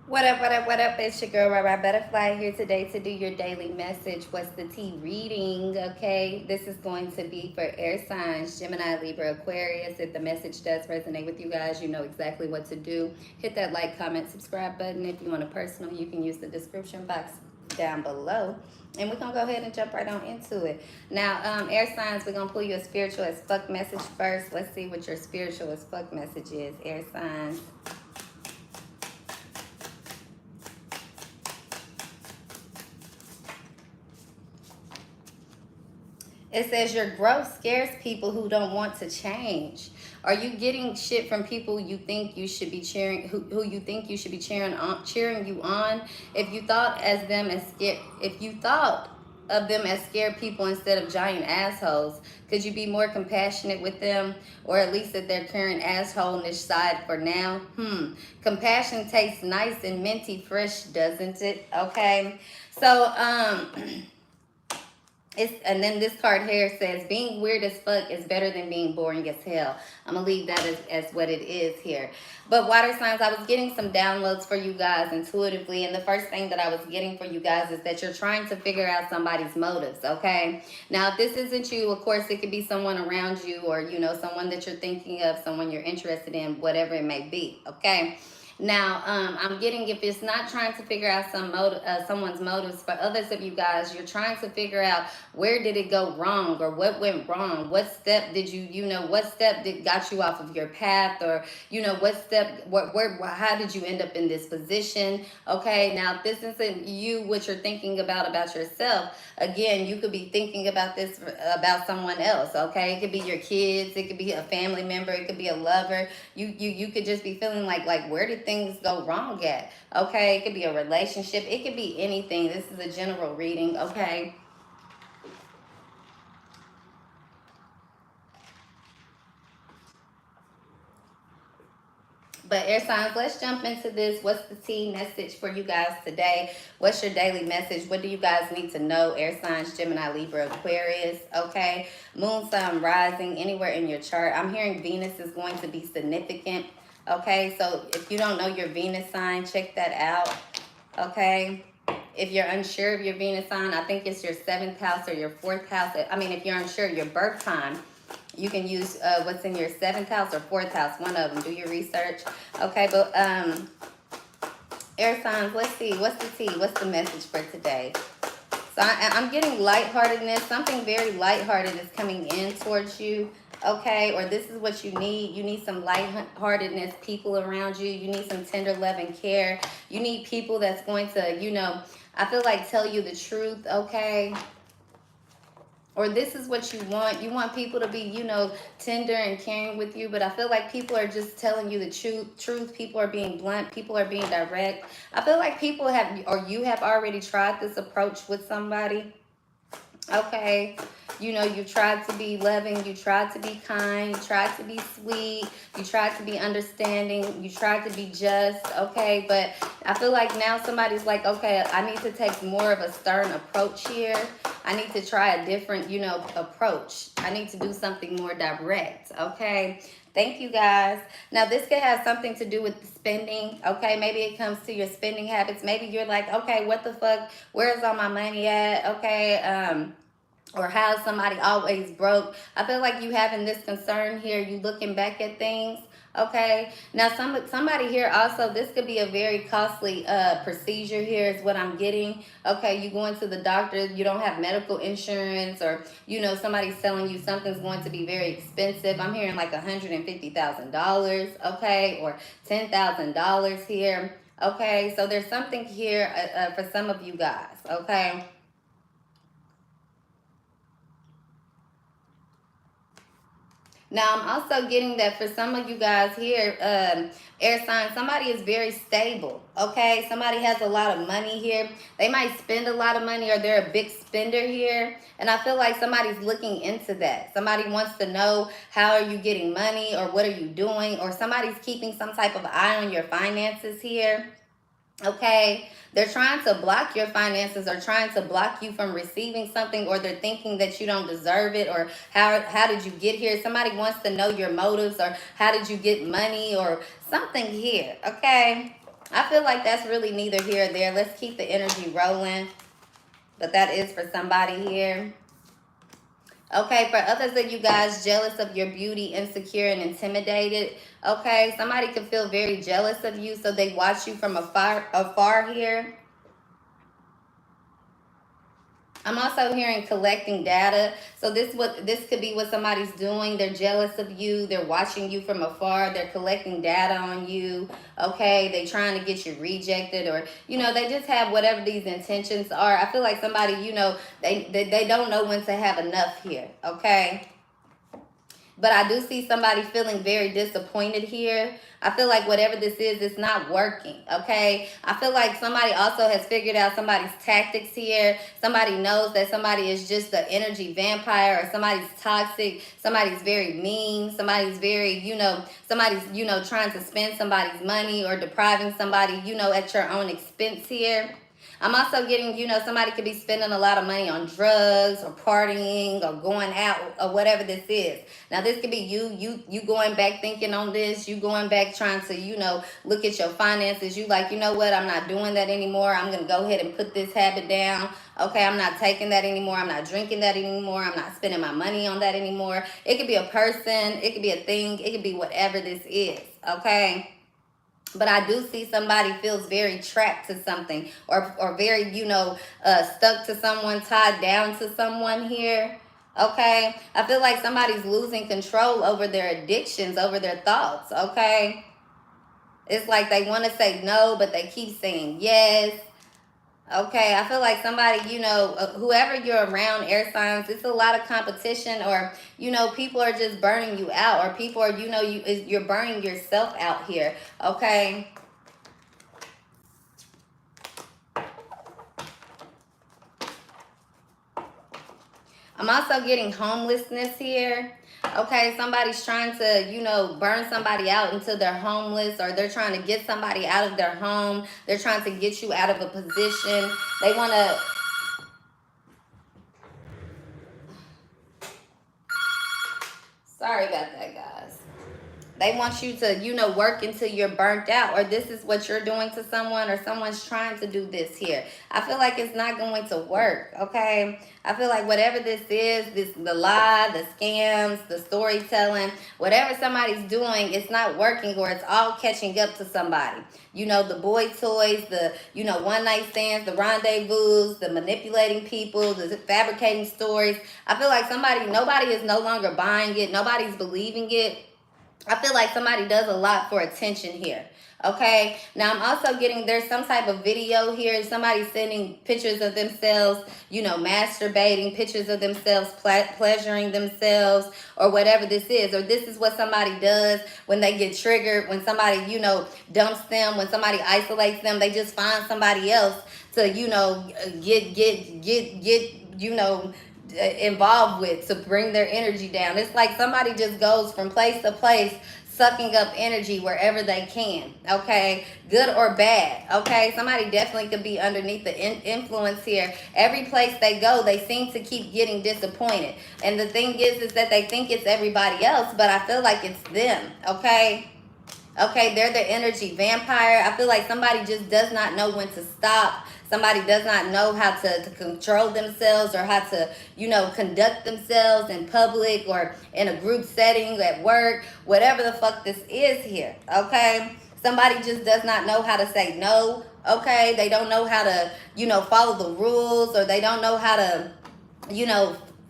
What up, what up, what up? It's your girl, Rara Butterfly, here today to do your daily message. What's the tea reading? Okay, this is going to be for air signs Gemini, Libra, Aquarius. If the message does resonate with you guys, you know exactly what to do. Hit that like, comment, subscribe button. If you want a personal, you can use the description box down below. And we're going to go ahead and jump right on into it. Now, air signs, we're going to pull you a spiritual as fuck message first. Let's see what your spiritual as fuck message is, air signs. It says your growth scares people who don't want to change. Are you getting shit from people you think you should be cheering, who you think you should be cheering you on? If you thought as them as scared, if you thought of them as scared people instead of giant assholes, could you be more compassionate with them, or at least at their current assholeness side for now? Compassion tastes nice and minty fresh, doesn't it? Okay, so and then this card here says being weird as fuck is better than being boring as hell. I'm gonna leave that as what it is here. But water signs, I was getting some downloads for you guys intuitively, and the first thing that I was getting for you guys is that you're trying to figure out somebody's motives. Okay, now if this isn't you, of course it could be someone around you, or you know, someone that you're thinking of, someone you're interested in, whatever it may be. Okay, now, I'm getting, if it's not trying to figure out someone's motives, for others of you guys, you're trying to figure out where did it go wrong, or what went wrong. What step did what step got you off of your path, or what step, how did you end up in this position? Okay, now if this isn't you, what you're thinking about yourself, again, you could be thinking about this about someone else. Okay, it could be your kids, it could be a family member, it could be a lover. You could just be feeling like where did things go wrong at? Okay, it could be a relationship, it could be anything. This is a general reading. Okay, but air signs, let's jump into this. What's the tea message for you guys today? What's your daily message? What do you guys need to know? Air signs Gemini, Libra, Aquarius. Okay, moon, sun, rising, anywhere in your chart. I'm hearing Venus is going to be significant. Okay, so if you don't know your Venus sign, check that out. Okay, if you're unsure of your Venus sign, I think it's your 7th house or your 4th house. I mean, if you're unsure of your birth time, you can use what's in your 7th house or 4th house, one of them. Do your research. Okay, but air signs, let's see. What's the tea? What's the message for today? So I'm getting lightheartedness. Something very lighthearted is coming in towards you. Okay, or this is what you need. You need some lightheartedness, people around you. You need some tender love and care. You need people that's going to, I feel like tell you the truth. Okay, or this is what you want. You want people to be, tender and caring with you, but I feel like people are just telling you the truth. People are being blunt. People are being direct. I feel like people have, or you have already tried this approach with somebody. Okay, you tried to be loving, you tried to be kind, you tried to be sweet, you tried to be understanding, you tried to be just. Okay, but I feel like now somebody's like, okay, I need to take more of a stern approach here. I need to try a different, approach. I need to do something more direct. Okay, thank you guys. Now this could have something to do with spending. Okay, maybe it comes to your spending habits. Maybe you're like, okay, what the fuck, where's all my money at? Okay, or how somebody always broke. I feel like you having this concern here. You looking back at things. Okay, now somebody here also, this could be a very costly procedure here is what I'm getting. Okay, you going to the doctor, you don't have medical insurance, or somebody's telling you something's going to be very expensive. I'm hearing like $150,000. Okay, or $10,000 here. Okay, so there's something here for some of you guys. Okay. Now, I'm also getting that for some of you guys here, air sign, somebody is very stable, okay? Somebody has a lot of money here. They might spend a lot of money, or they're a big spender here. And I feel like somebody's looking into that. Somebody wants to know, how are you getting money, or what are you doing? Or somebody's keeping some type of eye on your finances here. Okay, they're trying to block your finances, or trying to block you from receiving something, or they're thinking that you don't deserve it, or how did you get here? Somebody wants to know your motives, or how did you get money, or something here. Okay, I feel like that's really neither here or there. Let's keep the energy rolling. But that is for somebody here. Okay, for others of you guys, jealous of your beauty, insecure, and intimidated. Okay, somebody could feel very jealous of you, so they watch you from afar here. I'm also hearing collecting data. So this could be what somebody's doing. They're jealous of you. They're watching you from afar. They're collecting data on you. Okay, they trying to get you rejected, or they just have whatever these intentions are. I feel like somebody, they don't know when to have enough here. Okay. But I do see somebody feeling very disappointed here. I feel like whatever this is, it's not working, okay? I feel like somebody also has figured out somebody's tactics here. Somebody knows that somebody is just an energy vampire, or somebody's toxic, somebody's very mean, somebody's very, somebody's, trying to spend somebody's money or depriving somebody, at your own expense here. I'm also getting, somebody could be spending a lot of money on drugs or partying or going out or whatever this is. Now, this could be you going back thinking on this, you going back trying to, look at your finances. You like, you know what, I'm not doing that anymore. I'm going to go ahead and put this habit down. Okay, I'm not taking that anymore. I'm not drinking that anymore. I'm not spending my money on that anymore. It could be a person. It could be a thing. It could be whatever this is. Okay. But I do see somebody feels very trapped to something, or very, stuck to someone, tied down to someone here. Okay. I feel like somebody's losing control over their addictions, over their thoughts. Okay. It's like they want to say no, but they keep saying yes. Okay, I feel like somebody, whoever you're around, air signs, it's a lot of competition, or, people are just burning you out, or people are, you're burning yourself out here. Okay. I'm also getting homelessness here. Okay, somebody's trying to, burn somebody out until they're homeless, or they're trying to get somebody out of their home. They're trying to get you out of a position. They want to... Sorry about that, guys. They want you to, work until you're burnt out, or this is what you're doing to someone, or someone's trying to do this here. I feel like it's not going to work, okay? I feel like whatever this is, the lie, the scams, the storytelling, whatever somebody's doing, it's not working, or it's all catching up to somebody. The boy toys, the, one night stands, the rendezvous, the manipulating people, the fabricating stories. I feel like nobody is no longer buying it. Nobody's believing it. I feel like somebody does a lot for attention here. Okay. Now, I'm also getting, there's some type of video here. Somebody sending pictures of themselves, masturbating, pictures of themselves, pleasuring themselves, or whatever this is. Or this is what somebody does when they get triggered, when somebody, dumps them, when somebody isolates them. They just find somebody else to, get, involved with, to bring their energy down. It's like somebody just goes from place to place, sucking up energy wherever they can. Okay, good or bad. Okay, somebody definitely could be underneath the influence here. Every place they go, they seem to keep getting disappointed, and the thing is that they think it's everybody else, but I feel like it's them. Okay. Okay, they're the energy vampire. I feel like somebody just does not know when to stop. Somebody does not know how to control themselves, or how to, conduct themselves in public, or in a group setting, at work, whatever the fuck this is here. Okay, somebody just does not know how to say no. Okay, they don't know how to, follow the rules, or they don't know how to,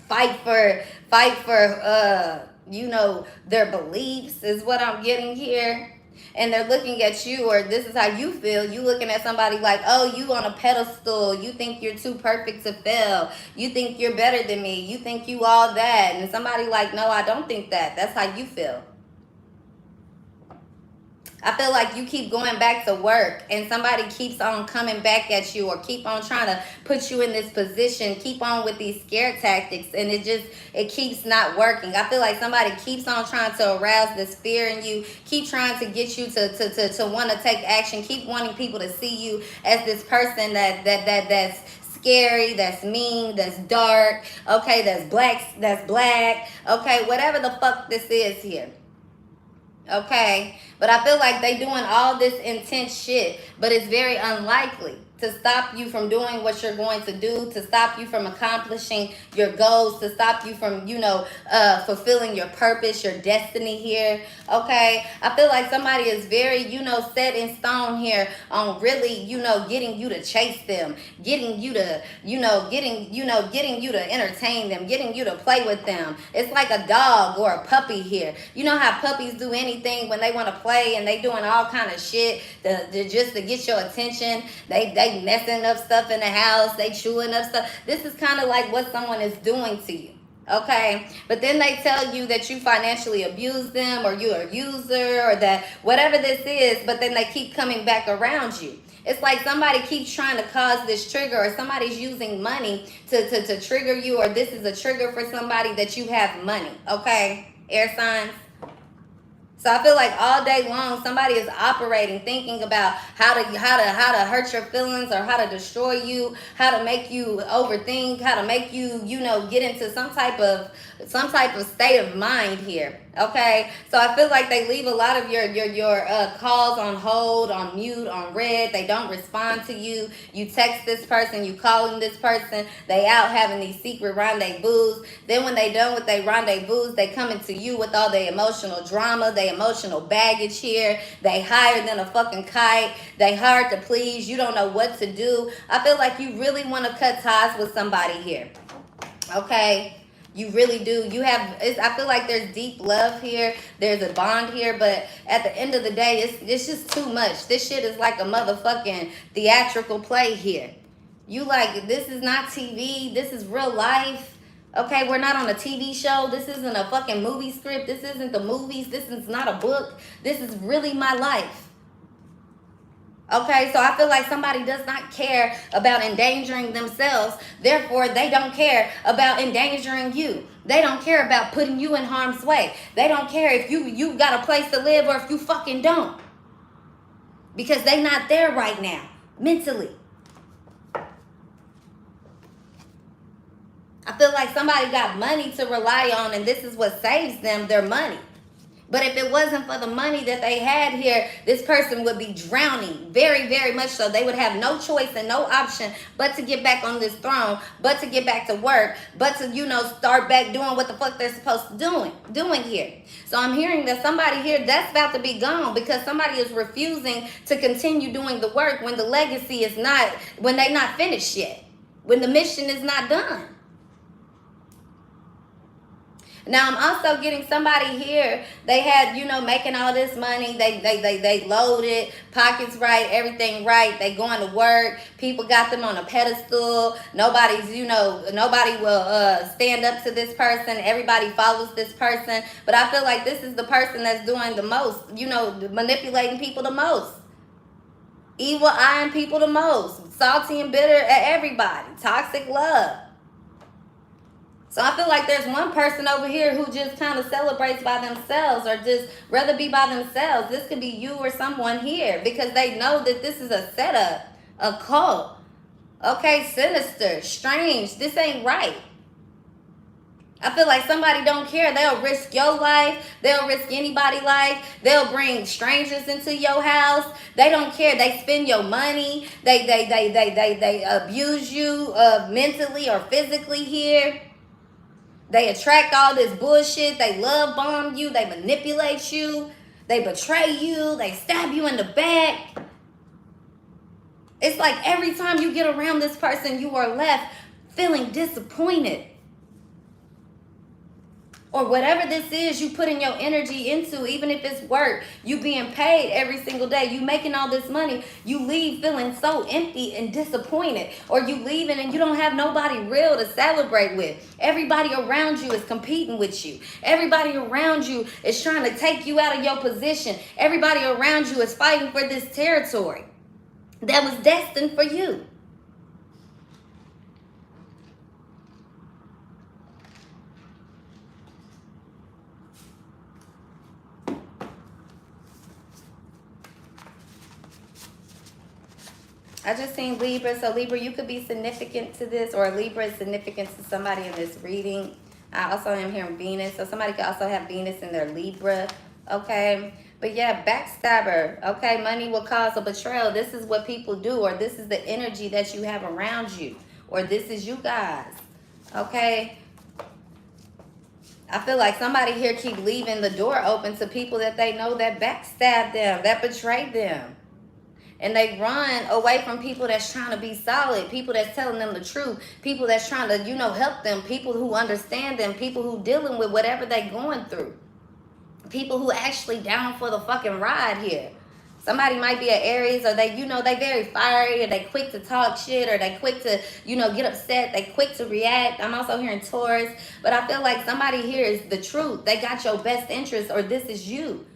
fight for their beliefs, is what I'm getting here. And they're looking at you, or this is how you feel. You looking at somebody like, oh, you on a pedestal. You think you're too perfect to fail. You think you're better than me. You think you all that. And somebody like, no, I don't think that. That's how you feel. I feel like you keep going back to work, and somebody keeps on coming back at you, or keep on trying to put you in this position, keep on with these scare tactics, and it keeps not working. I feel like somebody keeps on trying to arouse this fear in you, keep trying to get you to want to take action, keep wanting people to see you as this person that's scary, that's mean, that's dark, okay, that's black, okay, whatever the fuck this is here. Okay, but I feel like they doing all this intense shit, but it's very unlikely to stop you from doing what you're going to do, to stop you from accomplishing your goals, to stop you from, fulfilling your purpose, your destiny here. Okay, I feel like somebody is very, set in stone here on really, getting you to chase them, getting you to, getting you to entertain them, getting you to play with them. It's like a dog or a puppy here. You know how puppies do anything when they want to play, and they doing all kind of shit just to get your attention. They messing up stuff in the house, they chewing up stuff. This is kind of like what someone is doing to you. Okay, but then they tell you that you financially abuse them, or you're a user, or that whatever this is, but then they keep coming back around you. It's like somebody keeps trying to cause this trigger, or somebody's using money to trigger you, or this is a trigger for somebody that you have money. Okay, air signs. So I feel like all day long somebody is operating, thinking about how to hurt your feelings, or how to destroy you, how to make you overthink, how to make you, get into some type of state of mind here. Okay, so I feel like they leave a lot of your calls on hold, on mute, on red. They don't respond to you. You text this person, you calling this person. They out having these secret rendezvous. Then when they done with their rendezvous, they coming to you with all their emotional drama, their emotional baggage here. They higher than a fucking kite. They hard to please. You don't know what to do. I feel like you really want to cut ties with somebody here. Okay. You really do. I feel like there's deep love here. There's a bond here. But at the end of the day, it's just too much. This shit is like a motherfucking theatrical play here. You like, this is not TV. This is real life. Okay, we're not on a TV show. This isn't a fucking movie script. This isn't the movies. This is not a book. This is really my life. Okay, so I feel like somebody does not care about endangering themselves. Therefore, they don't care about endangering you. They don't care about putting you in harm's way. They don't care if you got a place to live or if you fucking don't. Because they not there right now, mentally. I feel like somebody got money to rely on, and this is what saves them, their money. But if it wasn't for the money that they had here, this person would be drowning. Very, very much so. They would have no choice and no option but to get back on this throne, but to get back to work, but to, start back doing what the fuck they're supposed to doing here. So I'm hearing that somebody here, that's about to be gone because somebody is refusing to continue doing the work when the legacy is not, when they're not finished yet, when the mission is not done. Now, I'm also getting somebody here, they had, making all this money, they loaded, pockets right, everything right, they going to work, people got them on a pedestal, nobody will stand up to this person, everybody follows this person, but I feel like this is the person that's doing the most, manipulating people the most, evil eyeing people the most, salty and bitter at everybody, toxic love. So I feel like there's one person over here who just kind of celebrates by themselves or just rather be by themselves. This could be you or someone here because they know that this is a setup, a cult. Okay, sinister, strange. This ain't right. I feel like somebody don't care. They'll risk your life. They'll risk anybody's life. They'll bring strangers into your house. They don't care. They spend your money. They abuse you mentally or physically here. They attract all this bullshit. They love bomb you. They manipulate you. They betray you. They stab you in the back. It's like every time you get around this person, you are left feeling disappointed. Or whatever this is you putting your energy into, even if it's work, you being paid every single day, you making all this money, you leave feeling so empty and disappointed. Or you leaving and you don't have nobody real to celebrate with. Everybody around you is competing with you. Everybody around you is trying to take you out of your position. Everybody around you is fighting for this territory that was destined for you. I just seen Libra. So Libra, you could be significant to this, or Libra is significant to somebody in this reading. I also am hearing Venus. So somebody could also have Venus in their Libra Okay. But yeah, backstabber. Okay. Money will cause a betrayal. This is what people do, or this is the energy that you have around you, or this is you guys. Okay. I feel like somebody here keep leaving the door open to people that they know that backstab them, that betray them. And they run away from people that's trying to be solid, people that's telling them the truth, people that's trying to, help them, people who understand them, people who dealing with whatever they going through, people who actually down for the fucking ride here. Somebody might be an Aries, or they very fiery, or they quick to talk shit, or they quick to, get upset, they quick to react. I'm also hearing Taurus, but I feel like somebody here is the truth. They got your best interest, or this is you.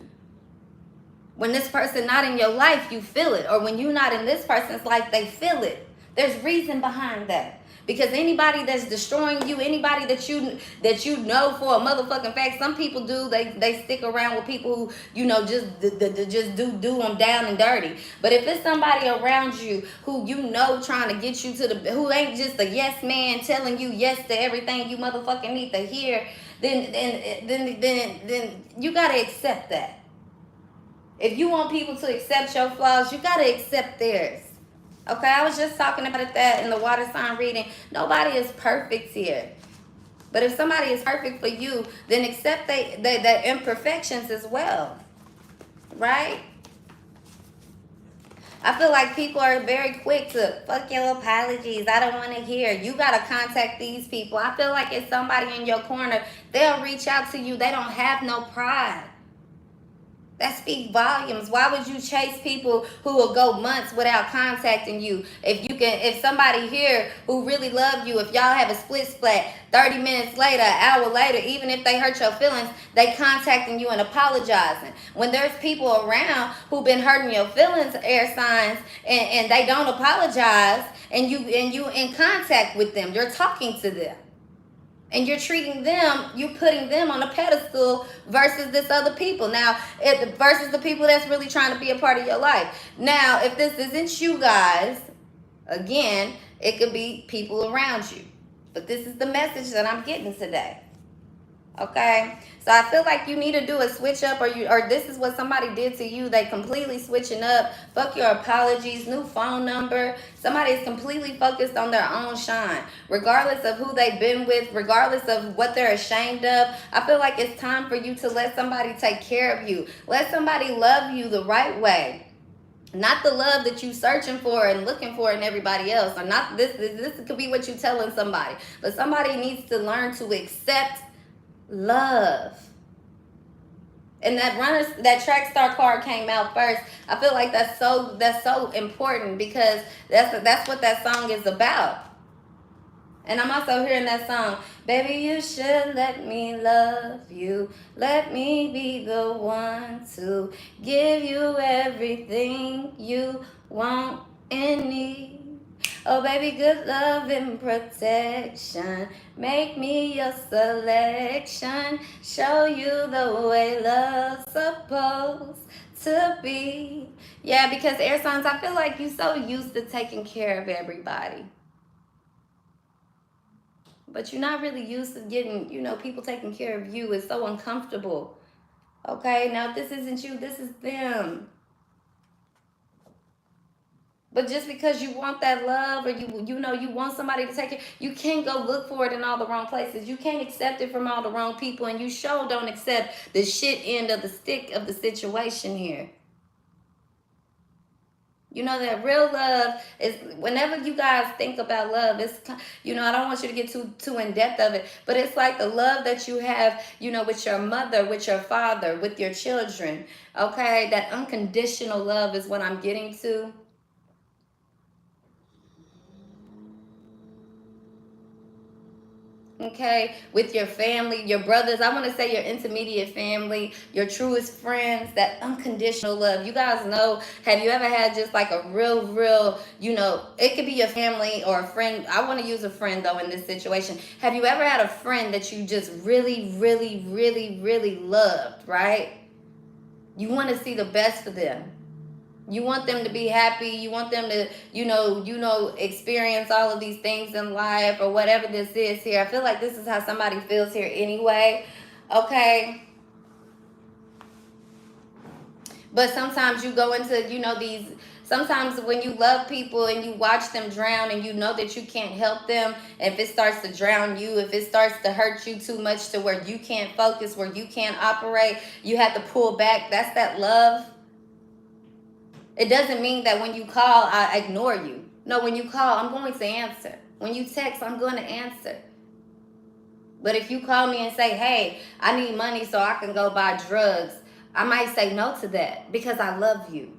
When this person not in your life, you feel it. Or when you're not in this person's life, they feel it. There's reason behind that. Because anybody that's destroying you, anybody that you know for a motherfucking fact, some people do, they stick around with people who, just do them down and dirty. But if it's somebody around you who trying to get you who ain't just a yes man telling you yes to everything you motherfucking need to hear, then you gotta accept that. If you want people to accept your flaws, you got to accept theirs. Okay, I was just talking about that in the water sign reading. Nobody is perfect here. But if somebody is perfect for you, then accept their imperfections as well. Right? I feel like people are very quick to, fuck your apologies, I don't want to hear. You got to contact these people. I feel like it's somebody in your corner. They'll reach out to you. They don't have no pride. That speaks volumes. Why would you chase people who will go months without contacting you? If somebody here who really love you, if y'all have a split, 30 minutes later, an hour later, even if they hurt your feelings, they contacting you and apologizing. When there's people around who've been hurting your feelings, air signs, and they don't apologize, and you in contact with them, you're talking to them. And you're treating them, you putting them on a pedestal versus this other people. Now, versus the people that's really trying to be a part of your life. Now, if this isn't you guys, again, it could be people around you. But this is the message that I'm getting today. Okay, so I feel like you need to do a switch up, or this is what somebody did to you. They completely switching up. Fuck your apologies, new phone number. Somebody is completely focused on their own shine, regardless of who they've been with, regardless of what they're ashamed of. I feel like it's time for you to let somebody take care of you. Let somebody love you the right way. Not the love that you searching for and looking for in everybody else. Or not this could be what you telling somebody. But somebody needs to learn to accept love. And that track star card came out first. I feel like that's so important, because that's what that song is about. And I'm also hearing that song, baby, you should let me love you. Let me be the one to give you everything you want and need. Oh, baby, good love and protection. Make me your selection. Show you the way love's supposed to be. Yeah, because air signs, I feel like you're so used to taking care of everybody. But you're not really used to getting, people taking care of you. It's so uncomfortable. Okay, now if this isn't you, this is them. But just because you want that love, or you want somebody to take it, you can't go look for it in all the wrong places. You can't accept it from all the wrong people, and you sure don't accept the shit end of the stick of the situation here. That real love is, whenever you guys think about love, it's, I don't want you to get too in depth of it, but it's like the love that you have, with your mother, with your father, with your children. Okay, that unconditional love is what I'm getting to. Okay, with your family, your brothers, I want to say your intermediate family, your truest friends, that unconditional love. You guys know, have you ever had just like a real, it could be your family or a friend. I want to use a friend though in this situation. Have you ever had a friend that you just really, really, really, really loved, right? You want to see the best for them. You want them to be happy. You want them to, experience all of these things in life, or whatever this is here. I feel like this is how somebody feels here anyway. Okay. But sometimes you go into, these, sometimes when you love people and you watch them drown and you know that you can't help them, if it starts to drown you, if it starts to hurt you too much to where you can't focus, where you can't operate, you have to pull back. That's that love. It doesn't mean that when you call, I ignore you. No, when you call, I'm going to answer. When you text, I'm going to answer. But if you call me and say, hey, I need money so I can go buy drugs, I might say no to that because I love you.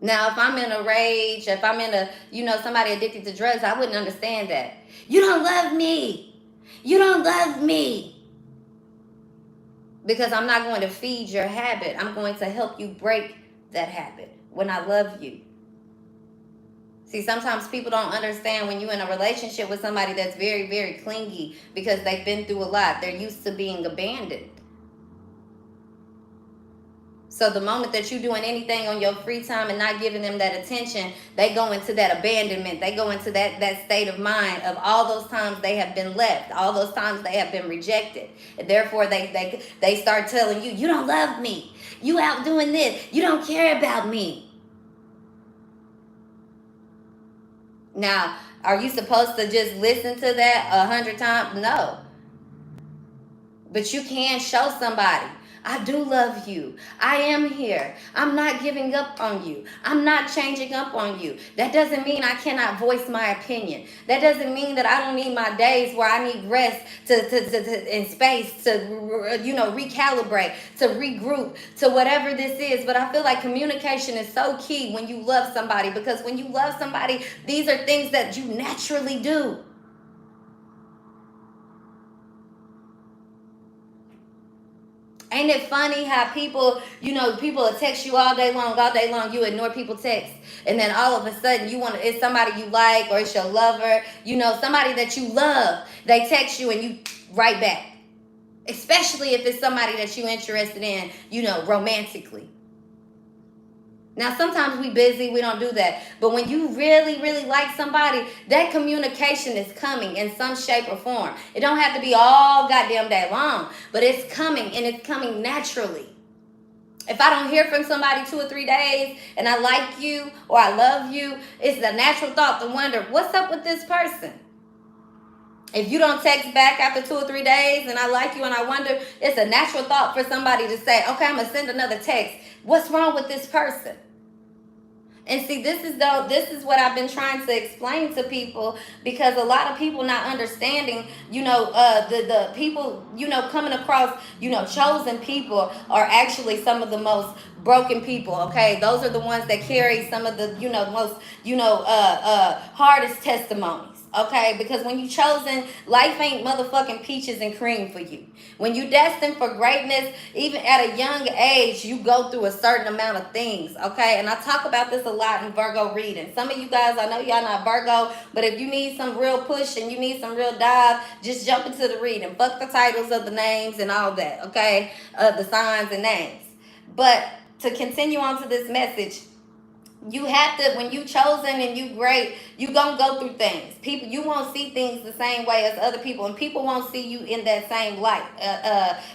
Now, if I'm in a rage, if I'm in somebody addicted to drugs, I wouldn't understand that. You don't love me. You don't love me. Because I'm not going to feed your habit. I'm going to help you break that habit when I love you. See, sometimes people don't understand when you're in a relationship with somebody that's very, very clingy because they've been through a lot. They're used to being abandoned. So the moment that you're doing anything on your free time and not giving them that attention, they go into that abandonment. They go into that state of mind of all those times they have been left, all those times they have been rejected. And therefore, they start telling you, you don't love me. You out doing this. You don't care about me. Now, are you supposed to just listen to that 100 times? No. But you can show somebody, I do love you. I am here. I'm not giving up on you. I'm not changing up on you. That doesn't mean I cannot voice my opinion. That doesn't mean that I don't need my days where I need rest and space to, recalibrate, to regroup, to whatever this is. But I feel like communication is so key when you love somebody, because when you love somebody, these are things that you naturally do. Ain't it funny how people will text you all day long, you ignore people text. And then all of a sudden it's somebody you like, or it's your lover, somebody that you love. They text you and you write back. Especially if it's somebody that you're interested in, romantically. Now, sometimes we busy, we don't do that. But when you really, really like somebody, that communication is coming in some shape or form. It don't have to be all goddamn day long, but it's coming, and it's coming naturally. If I don't hear from somebody 2 or 3 days and I like you or I love you, it's the natural thought to wonder, what's up with this person? If you don't text back after 2 or 3 days and I like you and I wonder, it's a natural thought for somebody to say, okay, I'm going to send another text. What's wrong with this person? And see, this is what I've been trying to explain to people, because a lot of people not understanding, the people, coming across, chosen people are actually some of the most broken people, okay? Those are the ones that carry some of the, most, hardest testimonies. Okay, because when you chosen, life ain't motherfucking peaches and cream for you. When you destined for greatness, even at a young age, you go through a certain amount of things, okay? And I talk about this a lot in Virgo reading. Some of you guys, I know y'all not Virgo, but if you need some real push and you need some real dive, just jump into the reading. Fuck the titles of the names and all that, okay? The signs and names. But to continue on to this message, you have to, when you chosen and you great, you gonna go through things. People, you won't see things the same way as other people, and people won't see you in that same light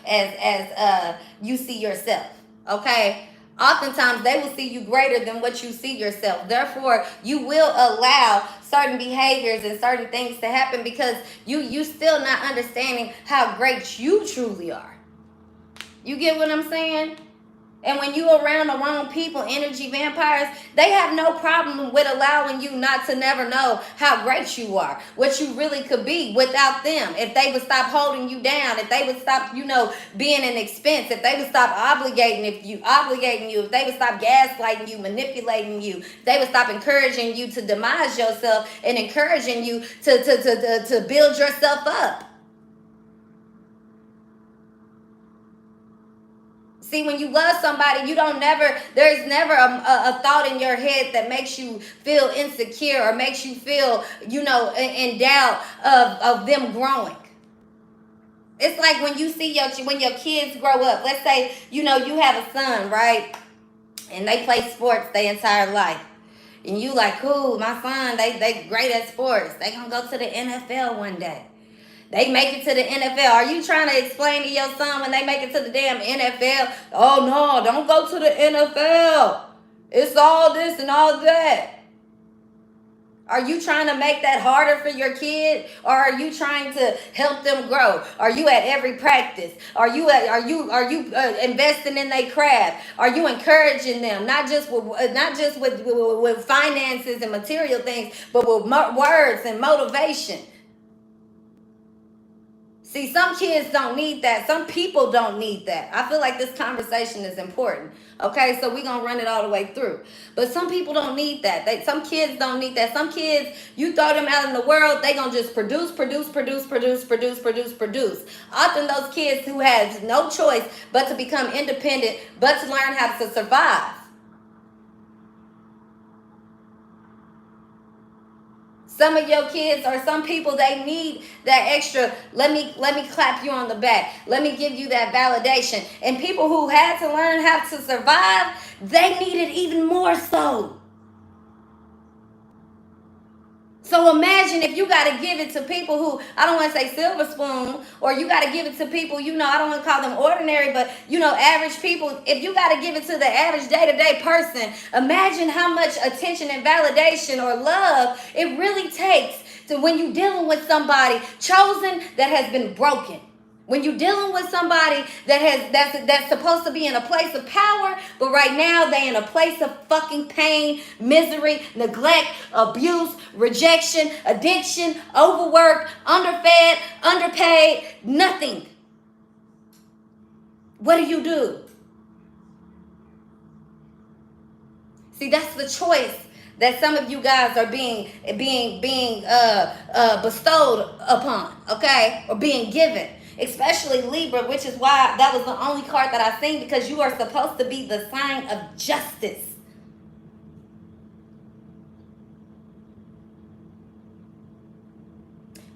as you see yourself. Okay. Oftentimes they will see you greater than what you see yourself. Therefore, you will allow certain behaviors and certain things to happen because you still not understanding how great you truly are. You get what I'm saying? And when you around the wrong people, energy vampires, they have no problem with allowing you not to never know how great you are, what you really could be without them. If they would stop holding you down, if they would stop, being an expense, if they would stop obligating you, if they would stop gaslighting you, manipulating you, if they would stop encouraging you to demise yourself and encouraging you to build yourself up. See, when you love somebody, there's never a thought in your head that makes you feel insecure or makes you feel, in doubt of them growing. It's like when you see when your kids grow up. Let's say, you have a son, right? And they play sports their entire life. And you like, cool, my son, they great at sports. They gonna go to the NFL one day. They make it to the NFL. Are you trying to explain to your son when they make it to the damn NFL? Oh no, don't go to the NFL. It's all this and all that. Are you trying to make that harder for your kid, or are you trying to help them grow? Are you at every practice? Are you investing in their craft? Are you encouraging them not just with finances and material things, but with words and motivation? See, some kids don't need that. Some people don't need that. I feel like this conversation is important. Okay, so we're going to run it all the way through. But some people don't need that. Some kids don't need that. Some kids, you throw them out in the world, they going to just produce. Often those kids who have no choice but to become independent, but to learn how to survive. Some of your kids or some people, they need that extra, let me clap you on the back. Let me give you that validation. And people who had to learn how to survive, they need it even more so. So imagine if you got to give it to people who, I don't want to say silver spoon, or you got to give it to people, I don't want to call them ordinary, but, average people. If you got to give it to the average day-to-day person, imagine how much attention and validation or love it really takes to when you're dealing with somebody chosen that has been broken. When you're dealing with somebody that's supposed to be in a place of power, but right now they in a place of fucking pain, misery, neglect, abuse, rejection, addiction, overwork, underfed, underpaid, nothing. What do? See, that's the choice that some of you guys are being bestowed upon, okay, or being given. Especially Libra, which is why that was the only card that I seen, because you are supposed to be the sign of justice.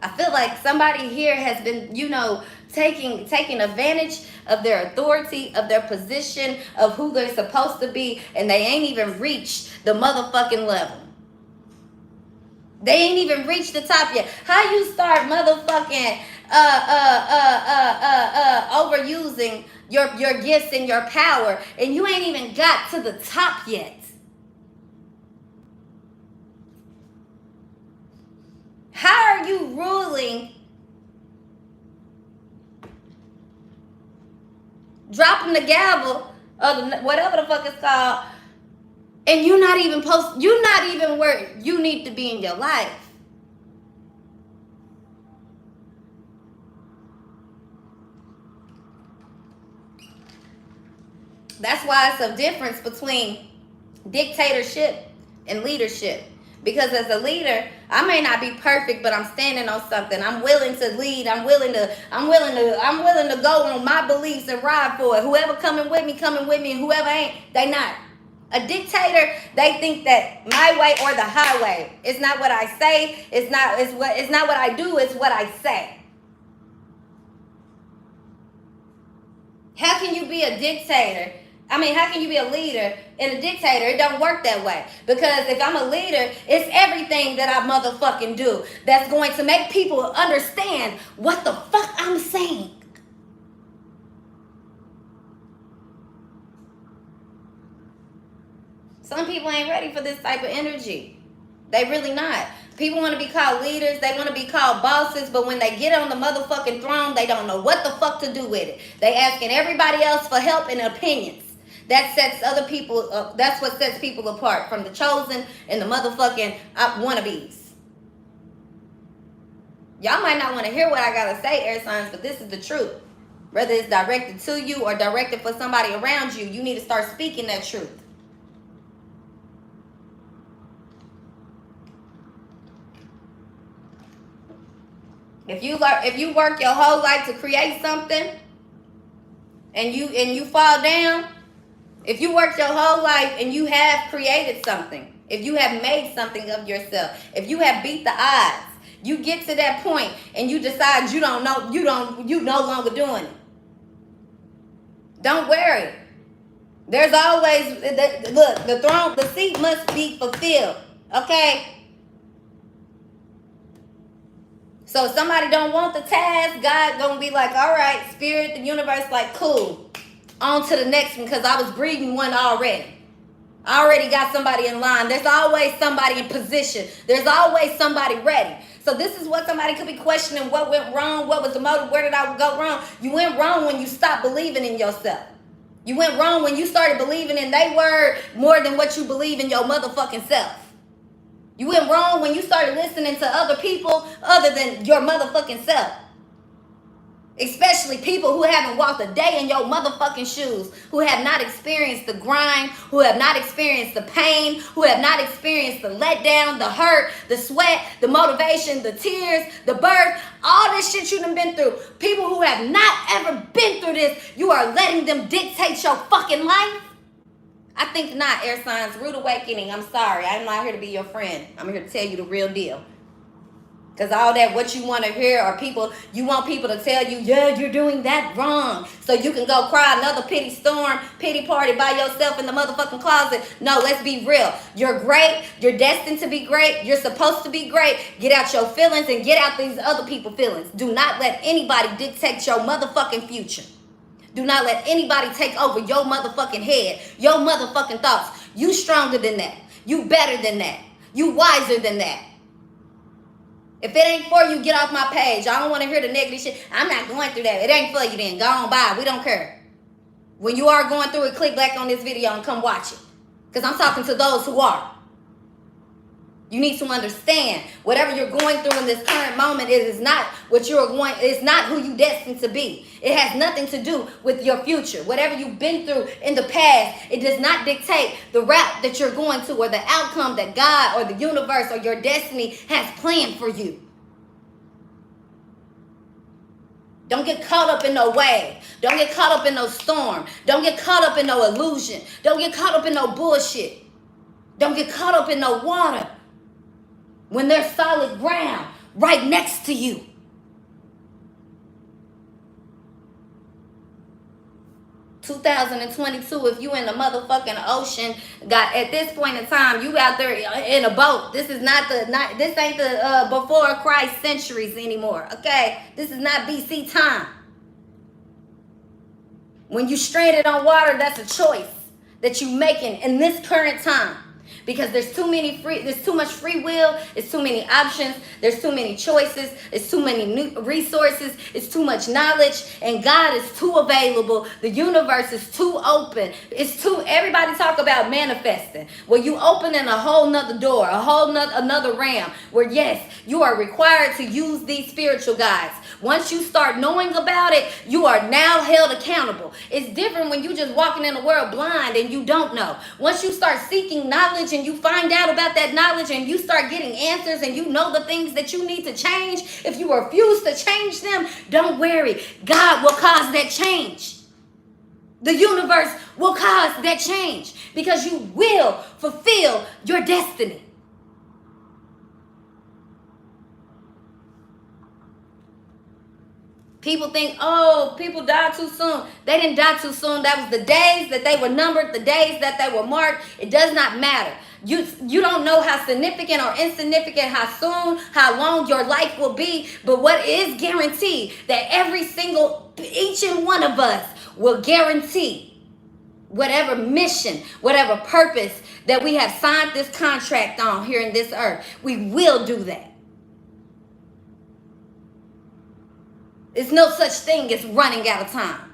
I feel like somebody here has been, taking advantage of their authority, of their position, of who they're supposed to be, and they ain't even reached the motherfucking level. They ain't even reached the top yet. How you start motherfucking overusing your gifts and your power, and you ain't even got to the top yet? How are you ruling, dropping the gavel, or whatever the fuck it's called, and you're not even where you need to be in your life? That's why it's a difference between dictatorship and leadership. Because as a leader, I may not be perfect, but I'm standing on something. I'm willing to lead. I'm willing to go on my beliefs and ride for it. Whoever coming with me, and whoever ain't, they not. A dictator, they think that my way or the highway. It's not what I say. It's not what I do. It's what I say. How can you be a dictator? How can you be a leader and a dictator? It don't work that way. Because if I'm a leader, it's everything that I motherfucking do that's going to make people understand what the fuck I'm saying. Some people ain't ready for this type of energy. They really not. People want to be called leaders. They want to be called bosses. But when they get on the motherfucking throne, they don't know what the fuck to do with it. They asking everybody else for help and opinions. That sets other people up. That's what sets people apart from the chosen and the motherfucking wannabes. Y'all might not want to hear what I got to say, air signs, but this is the truth. Whether it's directed to you or directed for somebody around you, you need to start speaking that truth. If you work your whole life to create something and you fall down, if you work your whole life and you have created something, if you have made something of yourself, if you have beat the odds, you get to that point and you decide you no longer doing it. Don't worry. There's always, look, the seat must be fulfilled, okay? So if somebody don't want the task, God gonna be like, all right, spirit, the universe, like, cool. On to the next one, because I was breeding one already. I already got somebody in line. There's always somebody in position. There's always somebody ready. So this is what somebody could be questioning. What went wrong? What was the motive? Where did I go wrong? You went wrong when you stopped believing in yourself. You went wrong when you started believing in their word more than what you believe in your motherfucking self. You went wrong when you started listening to other people other than your motherfucking self. Especially people who haven't walked a day in your motherfucking shoes, who have not experienced the grind, who have not experienced the pain, who have not experienced the letdown, the hurt, the sweat, the motivation, the tears, the birth, all this shit you done been through. People who have not ever been through this, you are letting them dictate your fucking life? I think not, air signs. Rude awakening. I'm sorry. I'm not here to be your friend. I'm here to tell you the real deal. Because all that what you want to hear are people, you want people to tell you, yeah, you're doing that wrong. So you can go cry another pity storm, pity party by yourself in the motherfucking closet. No, let's be real. You're great. You're destined to be great. You're supposed to be great. Get out your feelings and get out these other people's feelings. Do not let anybody dictate your motherfucking future. Do not let anybody take over your motherfucking head, your motherfucking thoughts. You stronger than that. You better than that. You wiser than that. If it ain't for you, get off my page. I don't want to hear the negative shit. I'm not going through that. It ain't for you then. Go on by. We don't care. When you are going through it, click back on this video and come watch it. Because I'm talking to those who are. You need to understand whatever you're going through in this current moment is not what you're going, it's not who you destined to be. It has nothing to do with your future. Whatever you've been through in the past, it does not dictate the route that you're going to or the outcome that God or the universe or your destiny has planned for you. Don't get caught up in no wave. Don't get caught up in no storm. Don't get caught up in no illusion. Don't get caught up in no bullshit. Don't get caught up in no water. When there's solid ground right next to you. (2022), if you in the motherfucking ocean, got at this point in time, you out there in a boat. This is this ain't the before Christ centuries anymore. Okay, this is not BC time. When you stranded on water, that's a choice that you making in this current time. Because there's too much free will, it's too many options, there's too many choices, it's too many new resources, it's too much knowledge, and God is too available. The universe is too open. Everybody talk about manifesting. Well, you opening a whole nother door, another realm where yes, you are required to use these spiritual guides. Once you start knowing about it, you are now held accountable. It's different when you just walking in the world blind and you don't know. Once you start seeking knowledge and you find out about that knowledge and you start getting answers and you know the things that you need to change, if you refuse to change them, don't worry. God will cause that change. The universe will cause that change because you will fulfill your destiny. People think, oh, people died too soon. They didn't die too soon. That was the days that they were numbered, the days that they were marked. It does not matter. You don't know how significant or insignificant, how soon, how long your life will be. But what is guaranteed, that each and one of us will guarantee whatever mission, whatever purpose that we have signed this contract on here in this earth. We will do that. It's no such thing as running out of time.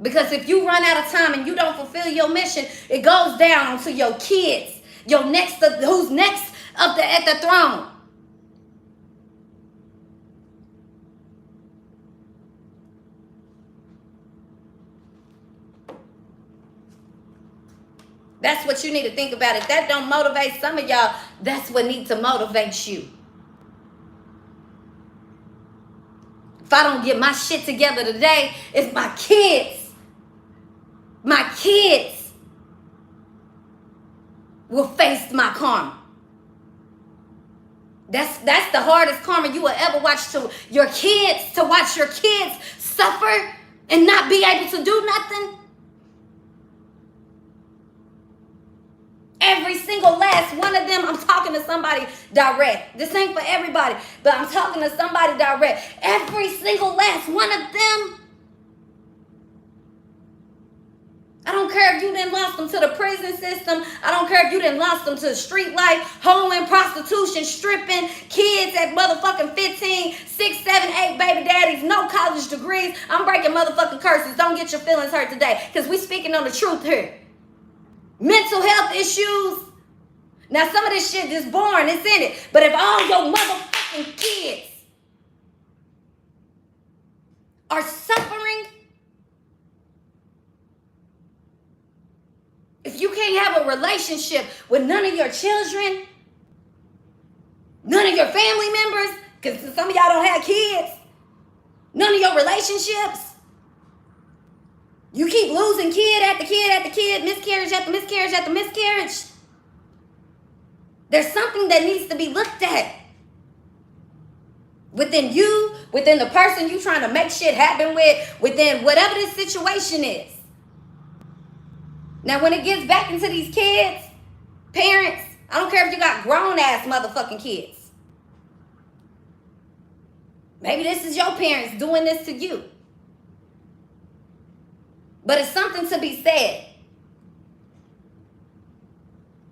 Because if you run out of time and you don't fulfill your mission, it goes down onto your kids, who's next up at the throne. That's what you need to think about. If that don't motivate some of y'all, that's what needs to motivate you. If I don't get my shit together today, it's my kids. My kids will face my karma. That's the hardest karma you will ever watch, to watch your kids suffer and not be able to do nothing. Every single last one of them. I'm talking to somebody direct. This ain't for everybody, but I'm talking to somebody direct. Every single last one of them. I don't care if you didn't lost them to the prison system. I don't care if you didn't lost them to the street life, hoeing, prostitution, stripping, kids at motherfucking 15, 6, 7, 8 baby daddies, no college degrees. I'm breaking motherfucking curses. Don't get your feelings hurt today, because we speaking on the truth here. Mental health issues. Now, some of this shit is born, it's in it. But if all your motherfucking kids are suffering, if you can't have a relationship with none of your children, none of your family members, because some of y'all don't have kids, none of your relationships, you keep losing kid after kid after kid, miscarriage after miscarriage after miscarriage. There's something that needs to be looked at within you, within the person you trying to make shit happen with, within whatever this situation is. Now, when it gets back into these kids, parents, I don't care if you got grown-ass motherfucking kids. Maybe this is your parents doing this to you. But it's something to be said.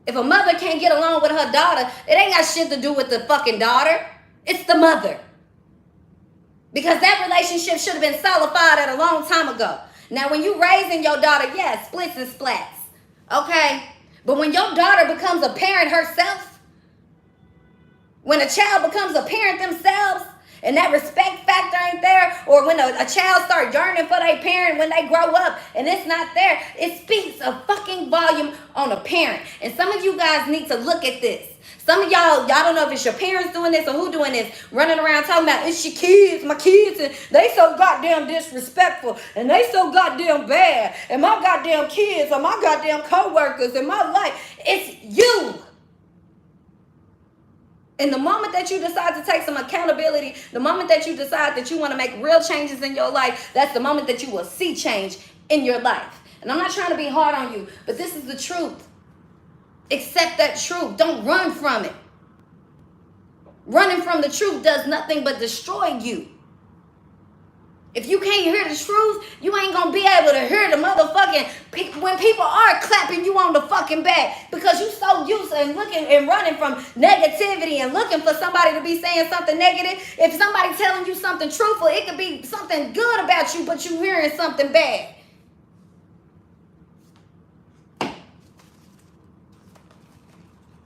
If a mother can't get along with her daughter, it ain't got shit to do with the fucking daughter. It's the mother. Because that relationship should have been solidified at a long time ago. Now, when you raising your daughter, yes, splits and splats. Okay? But when your daughter becomes a parent herself, when a child becomes a parent themselves, and that respect factor ain't there, or when a child start yearning for their parent when they grow up and it's not there, it speaks a fucking volume on a parent. And some of you guys need to look at this. Some of y'all don't know if it's your parents doing this or who doing this, running around talking about it's your kids, my kids, and they so goddamn disrespectful, and they so goddamn bad, and my goddamn kids or my goddamn co-workers in my life. It's you. And the moment that you decide to take some accountability, the moment that you decide that you want to make real changes in your life, that's the moment that you will see change in your life. And I'm not trying to be hard on you, but this is the truth. Accept that truth. Don't run from it. Running from the truth does nothing but destroy you. If you can't hear the truth, you ain't gonna be able to hear the motherfucking when people are clapping you on the fucking back, because you so used to looking and running from negativity and looking for somebody to be saying something negative. If somebody telling you something truthful, it could be something good about you, but you hearing something bad.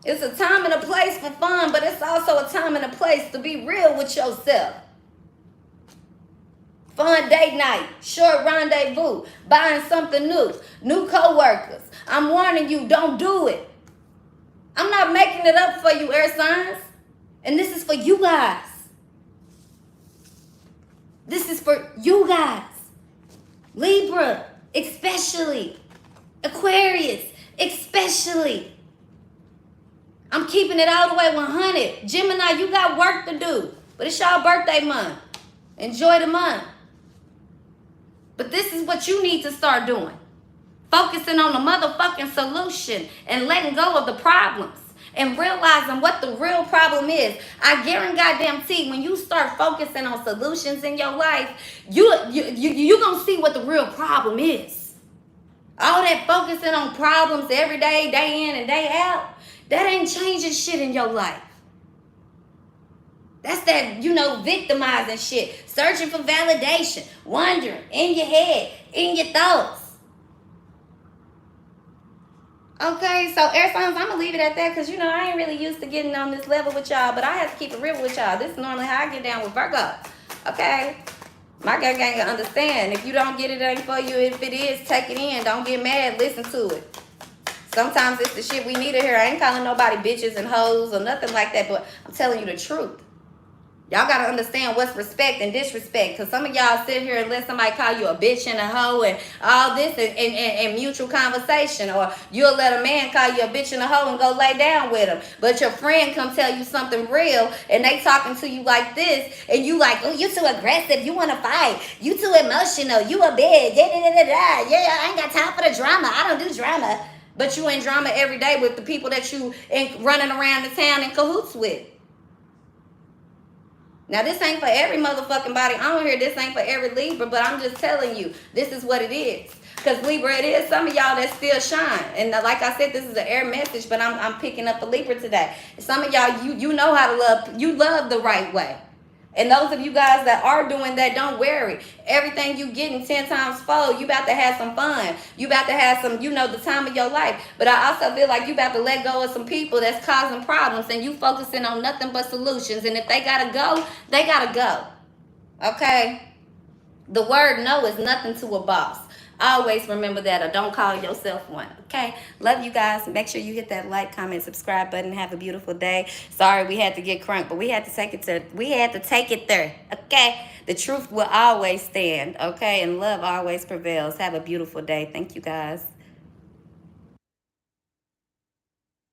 It's a time and a place for fun, but it's also a time and a place to be real with yourself. Fun date night, short rendezvous, buying something new co-workers. I'm warning you, don't do it. I'm not making it up for you, air signs. And this is for you guys. This is for you guys. Libra, especially. Aquarius, especially. I'm keeping it all the way 100. Gemini, you got work to do. But it's y'all birthday month. Enjoy the month. But this is what you need to start doing. Focusing on the motherfucking solution and letting go of the problems and realizing what the real problem is. I guarantee when you start focusing on solutions in your life, you gonna see what the real problem is. All that focusing on problems every day, day in and day out, that ain't changing shit in your life. That's that, victimizing shit. Searching for validation. Wondering in your head, in your thoughts. Okay, so air signs, I'm going to leave it at that because, I ain't really used to getting on this level with y'all, but I have to keep it real with y'all. This is normally how I get down with Virgo. Okay? My gang can understand. If you don't get it, it ain't for you. If it is, take it in. Don't get mad. Listen to it. Sometimes it's the shit we need to hear. I ain't calling nobody bitches and hoes or nothing like that, but I'm telling you the truth. Y'all got to understand what's respect and disrespect. Because some of y'all sit here and let somebody call you a bitch and a hoe and all this and mutual conversation. Or you'll let a man call you a bitch and a hoe and go lay down with him. But your friend come tell you something real and they talking to you like this. And you like, oh, you too aggressive. You want to fight. You too emotional. You a bitch. Yeah, I ain't got time for the drama. I don't do drama. But you in drama every day with the people that you running around the town in cahoots with. Now, this ain't for every motherfucking body on here. This ain't for every Libra, but I'm just telling you, this is what it is. Because Libra, it is some of y'all that still shine. And like I said, this is an air message, but I'm picking up a Libra today. Some of y'all, you know how to love. You love the right way. And those of you guys that are doing that, don't worry. Everything you getting 10 times fold, you about to have some fun. You about to have some, the time of your life. But I also feel like you about to let go of some people that's causing problems and you focusing on nothing but solutions. And if they got to go, they got to go. Okay? The word no is nothing to a boss. Always remember that, or don't call yourself one. Okay? Love you guys. Make sure you hit that like, comment, subscribe button. Have a beautiful day. Sorry we had to get crunk, but we had to take it there. Okay? The truth will always stand. Okay? And love always prevails. Have a beautiful day. Thank you guys.